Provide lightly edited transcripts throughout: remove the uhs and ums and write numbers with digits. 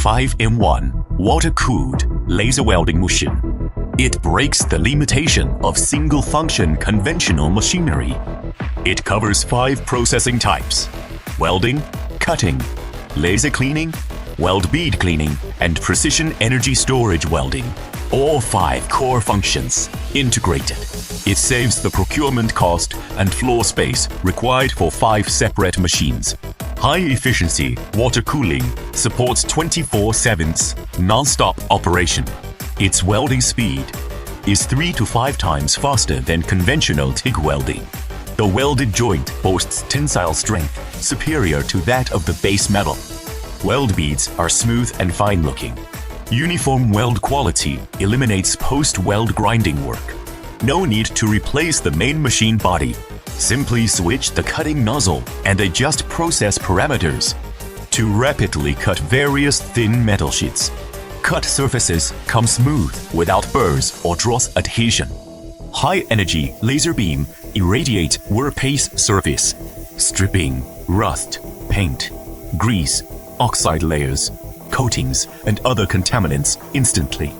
5-in-1 water-cooled laser welding machine. It breaks the limitation of single-function conventional machinery. It covers 5 processing types: welding, cutting, laser cleaning, weld bead cleaning, and precision energy storage welding. All 5 core functions integrated. It saves the procurement cost and floor space required for 5 separate machines. High-efficiency water cooling supports 24/7 non-stop operation. Its welding speed is 3 to 5 times faster than conventional TIG welding. The welded joint boasts tensile strength superior to that of the base metal. Weld beads are smooth and fine-looking. Uniform weld quality eliminates post-weld grinding work. No need to replace the main machine body. Simply switch the cutting nozzle and adjust process parameters to rapidly cut various thin metal sheets. Cut surfaces come smooth without burrs or dross adhesion. High-energy laser beam irradiate workpiece surface, stripping rust, paint, grease, oxide layers, coatings, and other contaminants instantly.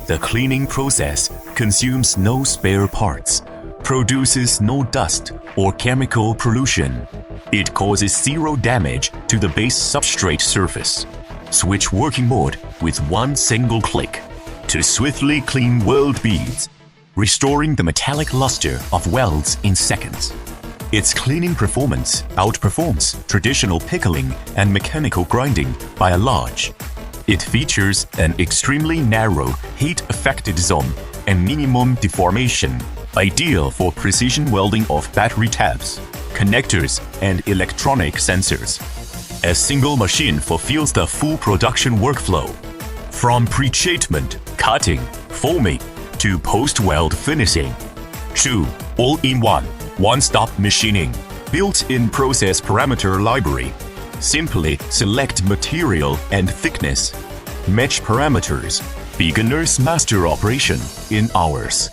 The cleaning process consumes no spare parts, produces no dust or chemical pollution. It causes 0 damage to the base substrate surface. Switch working mode with one single click to swiftly clean weld beads, restoring the metallic luster of welds in seconds. Its cleaning performance outperforms traditional pickling and mechanical grinding by a large. It features an extremely narrow heat-affected zone and minimum deformation, ideal for precision welding of battery tabs, connectors, and electronic sensors. A single machine fulfills the full production workflow, from pre-treatment, cutting, forming, to post-weld finishing. True all-in-one, one-stop machining, built-in process parameter library. Simply select material and thickness. Match parameters. Beginner's master operation in hours.